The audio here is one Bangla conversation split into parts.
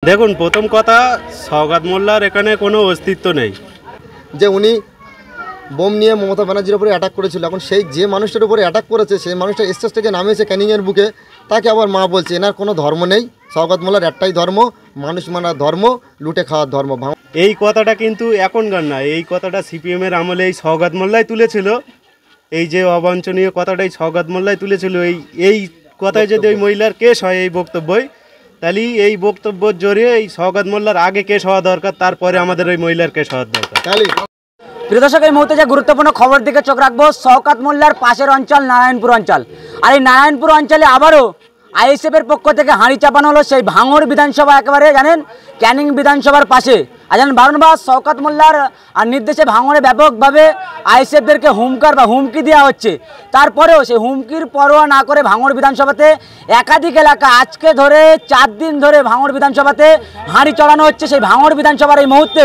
দেখুন, প্রথম কথা, সওগাত মোল্লার এখানে কোনো অস্তিত্ব নেই। যে উনি বোম নিয়ে মমতা ব্যানার্জির উপরে অ্যাটাক করেছিল, এখন সেই যে মানুষটার উপরে অ্যাটাক করেছে সেই মানুষটা স্টেজ থেকে নামিয়েছে ক্যানিংয়ের বুকে, তাকে আবার মা বলছে। এনার কোনো ধর্ম নেই। সওগাত মোল্লার একটাই ধর্ম, মানুষ মানার ধর্ম, লুটে খাওয়ার ধর্ম। এই কথাটা কিন্তু এখনকার না, এই কথাটা সিপিএমের আমলে এই সওগাত মোল্লাই তুলেছিল। এই যে অবাঞ্ছনীয় কথাটাই সওগাত মোল্লাই তুলেছিল। এই কথায় যদি ওই মহিলার কেস হয় এই বক্তব্যই, তাহলে এই বক্তব্যের জোরে এই সওগাত মোল্লার আগে কেস হওয়া দরকার, তারপরে আমাদের ওই মহিলার কেস হওয়ার দরকার। প্রিয় দর্শক, এই মুহূর্তে যে গুরুত্বপূর্ণ খবর দিকে চোখ রাখবো, সওগাত মোল্লার পাশের অঞ্চল নারায়ণপুর অঞ্চল। আর এই নারায়ণপুর অঞ্চলে আবারও আইএসএফের পক্ষ থেকে হাঁড়ি চাপানো হলো সেই ভাঙড় বিধানসভা, একেবারে জানেন ক্যানিং বিধানসভার পাশে। আর জানেন বারবার সওগাত মোল্লার নির্দেশে ভাঙড়ে ব্যাপকভাবে আইএসএফদেরকে হুমকি দেওয়া হচ্ছে। তারপরেও সেই হুমকির পরোয়া না করে ভাঙড় বিধানসভাতে একাধিক এলাকা আজকে ধরে 4 দিন ধরে ভাঙড় বিধানসভাতে হাঁড়ি চড়ানো হচ্ছে। সেই ভাঙড় বিধানসভার এই মুহূর্তে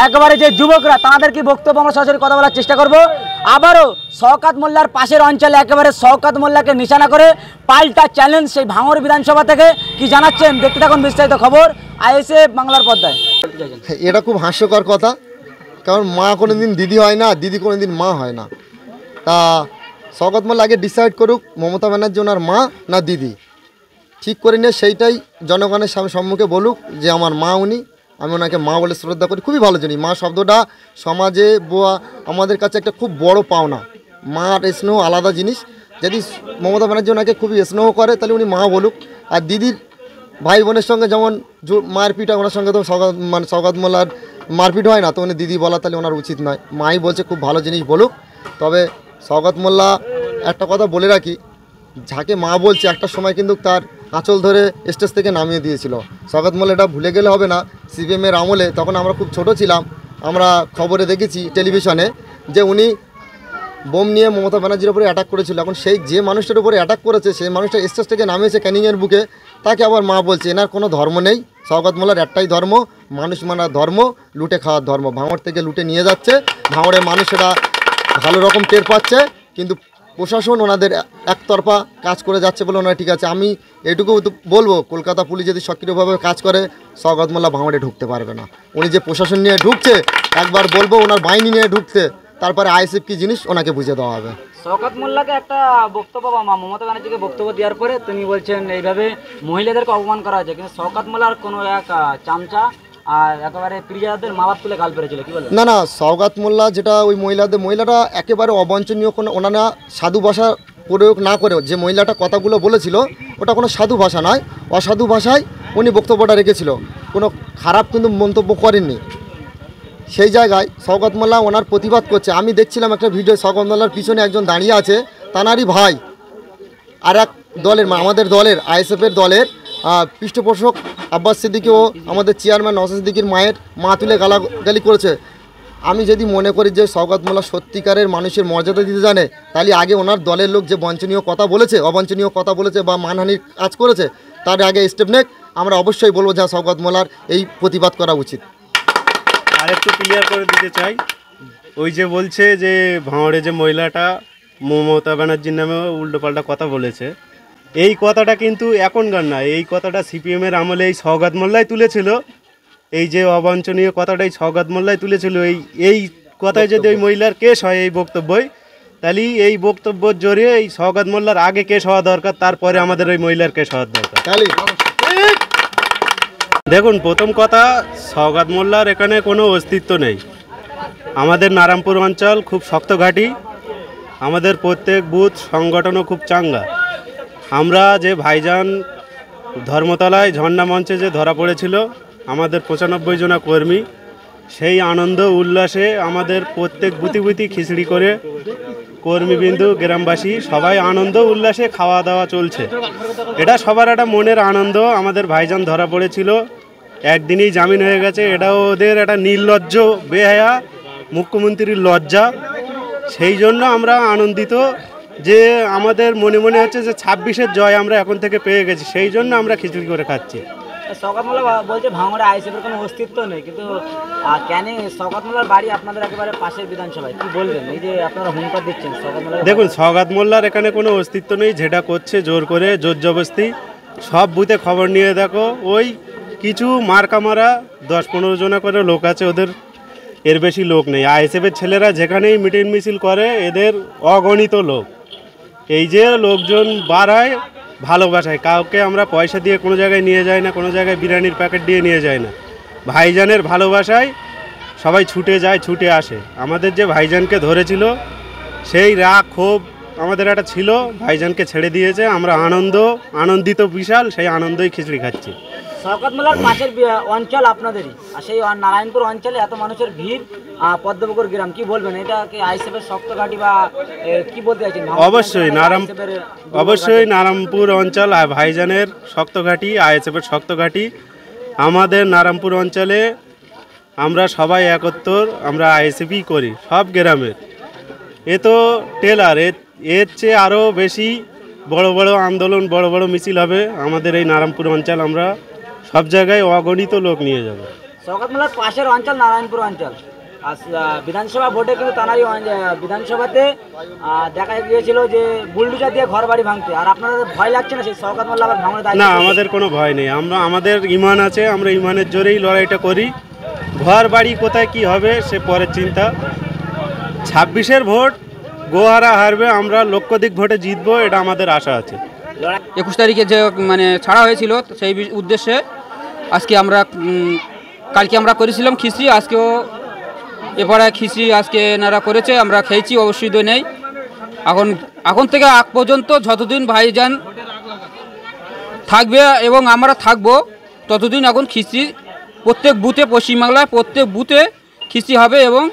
একেবারে যে যুবকরা, তাদের কি বক্তব্য আমরা সরাসরি কথা বলার চেষ্টা করব। আবারও সওগাত মোল্লার পাশের অঞ্চলে একেবারে সওগাত মোল্লাকে নিশানা করে পাল্টা চ্যালেঞ্জ সেই ভাঙড় বিধানসভা থেকে কি জানাচ্ছেন, দেখতে থাকুন বিস্তারিত খবর আইএসএফ বাংলার পর্দায়। এটা খুব হাস্যকর কথা, কারণ মা কোনোদিন দিদি হয় না, দিদি কোনোদিন মা হয় না। তা সওগাত মোল্লা আগে ডিসাইড করুক মমতা ব্যানার্জি ওনার মা না দিদি, ঠিক করে নিয়ে সেইটাই জনগণের সম্মুখে বলুক যে আমার মা উনি, আমি ওনাকে মা বলে শ্রদ্ধা করি। খুবই ভালো জানি মা শব্দটা সমাজে আমাদের কাছে একটা খুব বড় পাওনা। মার স্নেহ আলাদা জিনিস। যদি মমতা ব্যানার্জি ওনাকে খুবই স্নেহ করে তাহলে উনি মা বলুক। আর দিদির ভাই বোনের সঙ্গে যেমন মারপিট হয়, ওনার সঙ্গে তো সওগাত মোল্লার মারপিট হয় না, তো উনি দিদি বলা তাহলে ওনার উচিত নয়। মাই বলছে, খুব ভালো জিনিস বলুক। তবে সওগাত মোল্লা একটা কথা বলে রাখি, যাকে মা বলছে একটা সময় কিন্তু তার আঁচল ধরে স্টেজ থেকে নামিয়ে দিয়েছিল। সওগাত মোল্লা এটা ভুলে গেলে হবে না। সিপিএমের আমলে তখন আমরা খুব ছোট ছিলাম, আমরা খবরে দেখেছি টেলিভিশনে যে উনি বোম নিয়ে মমতা ব্যানার্জির উপরে অ্যাটাক করেছিল, এখন সেই যে মানুষটার উপরে অ্যাটাক করেছে সেই মানুষটা স্টেজ থেকে নামিয়েছে ক্যানিংয়ের বুকে, তাকে আবার মা বলছে। এনার কোনো ধর্ম নেই। সওগাত মোল্লার একটাই ধর্ম, মানুষ মানার ধর্ম, লুটে খাওয়ার ধর্ম। ভাঙড় থেকে লুটে নিয়ে যাচ্ছে, ভাঙড়ের মানুষেরা ভালো রকম টের পাচ্ছে, কিন্তু প্রশাসন ওনাদের একতরফা কাজ করে যাচ্ছে বলে ওনারা ঠিক আছে। আমি এটুকু বলবো, কলকাতা পুলিশ যদি সক্রিয়ভাবে কাজ করে সওগাত মোল্লা ভাঙড়ে ঢুকতে পারবে না। উনি যে প্রশাসন নিয়ে ঢুকছে, একবার বলবো ওনার বাহিনী নিয়ে ঢুকতে, তারপরে আইএসএফ কি জিনিস ওনাকে বুঝে দেওয়া হবে। সওগাত মোল্লাকে একটা বক্তব্য বা মমতা ব্যানার্জিকে বক্তব্য দেওয়ার পরে তিনি বলছেন এইভাবে মহিলাদেরকে অপমান করা হয়েছে, কিন্তু সওগাত মোল্লার কোনো এক চামচা আর একেবারে প্রিয়াদের মা বাপ তুলে গাল পেরেছিল, কি বলে? না, সওগাত মোল্লা যেটা ওই মহিলারা একেবারে অবাঞ্ছনীয়, কোনো ওনারা সাধু ভাষা প্রয়োগ না করে যে মহিলাটা কথাগুলো বলেছিল ওটা কোনো সাধু ভাষা নয়, অসাধু ভাষায় উনি বক্তব্যটা রেখেছিল। কোনো খারাপ কিন্তু মন্তব্য করেননি। সেই জায়গায় সওগাত মোল্লা ওনার প্রতিবাদ করছে। আমি দেখছিলাম একটা ভিডিও, সওগাত মোল্লার পিছনে একজন দাঁড়িয়ে আছে, তানারই ভাই আর এক দলের, আমাদের দলের আইএসএফের দলের পৃষ্ঠপোষক আব্বাস সিদ্দিকীও আমাদের চেয়ারম্যান নওশাদ সিদ্দিকীর মায়ের মা তুলে গালাগালি করেছে। আমি যদি মনে করি যে সওগাত মোল্লা সত্যিকারের মানুষের মর্যাদা দিতে জানে, তাহলে আগে ওনার দলের লোক যে অবাঞ্ছনীয় কথা বলেছে বা মানহানির কাজ করেছে, তার আগে স্টেপ নেক। আমরা অবশ্যই বলবো যে সওগাত মোল্লার এই প্রতিবাদ করা উচিত। আর একটু ক্লিয়ার করে দিতে চাই, ওই যে বলছে যে ভাঙড়ে যে মহিলাটা মমতা ব্যানার্জির নামে উল্টোপাল্টা কথা বলেছে, এই কথাটা কিন্তু এখনকার না, এই কথাটা সিপিএমের আমলে এই সওগাত মোল্লাই তুলেছিল। এই যে অবাঞ্ছনীয় কথাটাই সওগাত মোল্লাই তুলেছিল। এই কথায় যদি ওই মহিলার কেস হয় এই বক্তব্যই, তাহলে এই বক্তব্যের জোরে এই সওগাত মোল্লার আগে কেস হওয়া দরকার, তারপরে আমাদের ওই মহিলার কেস হওয়ার দরকার। দেখুন, প্রথম কথা, সওগাত মোল্লার এখানে কোনো অস্তিত্ব নেই। আমাদের নারায়ণপুর অঞ্চল খুব শক্ত ঘাঁটি, আমাদের প্রত্যেক বুথ সংগঠনও খুব চাঙ্গা। আমরা যে ভাইজান ধর্মতলায় ঝর্ণা মঞ্চে যে ধরা পড়েছিল আমাদের 95 জনা কর্মী, সেই আনন্দ উল্লাসে আমাদের প্রত্যেক বুতি খিচড়ি করে কর্মীবিন্দু গ্রামবাসী সবাই আনন্দ উল্লাসে খাওয়া দাওয়া চলছে। এটা সবার একটা মনের আনন্দ। আমাদের ভাইজান ধরা পড়েছিল, একদিনই জামিন হয়ে গেছে। এটা ওদের একটা নির্লজ্জ বেহায়া মুখ্যমন্ত্রীর লজ্জা। সেই জন্য আমরা আনন্দিত যে আমাদের মনে মনে হচ্ছে যে 26-এর জয় আমরা এখন থেকে পেয়ে গেছি, সেই জন্য আমরা খিচুড়ি করে খাচ্ছি। সওগাত মোল্লা বলছে ভাঙড়ে আইএসএফের কোনো অস্তিত্ব নেই, কিন্তু ক্যানিং সওগাত মোল্লার বাড়ি আপনাদের একেবারে পাশের বিধানসভায়, কি বলবেন এই যে আপনারা হুঙ্কার দিচ্ছেন সওগাত মোল্লা? দেখুন, সওগাত মোল্লার এখানে কোনো অস্তিত্ব নেই। যেটা করছে জোর করে, জোর জবরদস্তি। সব বুথে খবর নিয়ে দেখো, ওই কিছু মার্কা মারা 10-15 জনা করে লোক আছে, ওদের এর বেশি লোক নেই। আইএসএফের ছেলেরা যেখানেই মিটিং মিছিল করে এদের অগণিত লোক। এই যে লোকজন বাড়ায় ভালোবাসায়, কাউকে আমরা পয়সা দিয়ে কোনো জায়গায় নিয়ে যাই না, কোনো জায়গায় বিরিয়ানির প্যাকেট দিয়ে নিয়ে যাই না। ভাইজানের ভালোবাসায় সবাই ছুটে যায়, ছুটে আসে। আমাদের যে ভাইজানকে ধরেছিল সেই রাগ ক্ষোভ আমাদের একটা ছিল, ভাইজানকে ছেড়ে দিয়েছে, আমরা আনন্দিত বিশাল, সেই আনন্দই খিচড়ি খাচ্ছি। শওকত মোল্লার পাশের অঞ্চল আপনাদেরই, আর সেই নারায়ণপুর অঞ্চলে এত মানুষের ভিড়, পদ্মপুকুর গ্রাম, কি বলবেন? এটা কি আইএসএফের শক্ত ঘাঁটি বা কি বলতে চাইছেন? অবশ্যই নারায়ণপুর অঞ্চল ভাইজানের শক্ত ঘাঁটি, আইএসএফের শক্ত ঘাঁটি। আমাদের নারায়ণপুর অঞ্চলে আমরা সবাই একত্র, আমরা আইএসএফই করি সব গ্রামের। এ তো টেলার, এর চেয়ে আরও বেশি বড় বড় আন্দোলন, বড় বড় মিছিল হবে আমাদের এই নারায়ণপুর অঞ্চল। আমরা সব জায়গায় অগণিত লোক নিয়ে যাব। শওকত মোল্লার পাশের অঞ্চল নারায়ণপুর অঞ্চল, আর বিধানসভা ভোটে কিন্তু তারাই বিধানসভাতে দেখা গিয়েছিল যে বুলডোজার দিয়ে ঘর বাড়ি ভাঙতে, আর আপনাদের ভয় লাগছে না সেই শওকত মোল্লা আবার ভাঙনের দায়িত্ব? না, আমাদের কোনো ভয় নেই। আমাদের ইমান আছে, আমরা ইমানের জোরেই লড়াইটা করি। ঘর বাড়ি কোথায় কি হবে সে পরের চিন্তা। 26-এর ভোট গোহারা হারবে, আমরা লক্ষাধিক ভোটে জিতবো, এটা আমাদের আশা আছে। 21 তারিখে যে মানে ছাড়া হয়েছিল সেই উদ্দেশ্যে আজকে আমরা কালকে আমরা করেছিলাম খিচড়ি, আজকেও এরপরে খিচড়ি আজকে এনারা করেছে, আমরা খেয়েছি, অবশ্যই দই নেই। এখন থেকে আগ পর্যন্ত যতদিন ভাইজান থাকবে এবং আমরা থাকবো ততদিন এখন খিচড়ি প্রত্যেক বুথে, পশ্চিমবাংলায় প্রত্যেক বুথে খিচড়ি হবে এবং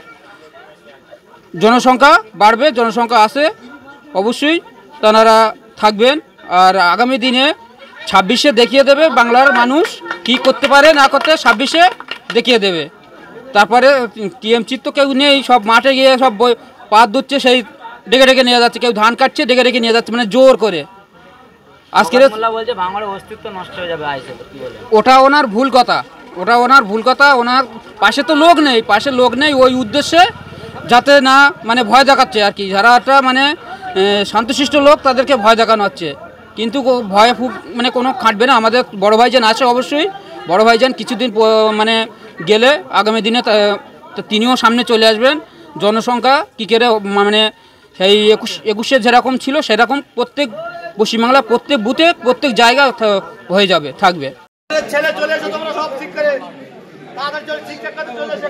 জনসংখ্যা বাড়বে, জনসংখ্যা আসে, অবশ্যই তারা থাকবেন। আর আগামী দিনে 26-এ দেখিয়ে দেবে বাংলার মানুষ কি করতে পারে না করতে, 26-এ দেখিয়ে দেবে। তারপরে টিএমসি তো কেউ নেই, সব মাঠে গিয়ে সব পাত ধুচ্ছে, সেই ডেকে ডেকে নিয়ে যাচ্ছে, কেউ ধান কাটছে ডেকে ডেকে নিয়ে যাচ্ছে, মানে জোর করে। আজকে বলছে ভাঙড়ের অস্তিত্ব নষ্ট হয়ে যাবে আইএসএফ, কি বলে? ওটা ওনার ভুল কথা, ওনার পাশে তো লোক নেই, ওই উদ্দেশ্যে যাতে না মানে ভয় দেখাচ্ছে আর কি। যারা একটা মানে শান্তশিষ্ট লোক তাদেরকে ভয় দেখানো হচ্ছে, কিন্তু ভয় মানে কোনো খাটবে না। আমাদের বড় ভাইজান আছে, অবশ্যই বড় ভাইজান কিছুদিন মানে গেলে আগামী দিনে তিনিও সামনে চলে আসবেন। জনসংখ্যা কী করে মানে সেই 21-এ যেরকম ছিল সেরকম প্রত্যেক পশ্চিমবাংলা প্রত্যেক বুথে প্রত্যেক জায়গা হয়ে যাবে, থাকবে। ছেলে চলে এসো তোমরা সব ঠিক করে তাদের জন্য শিক্ষা চলে এসে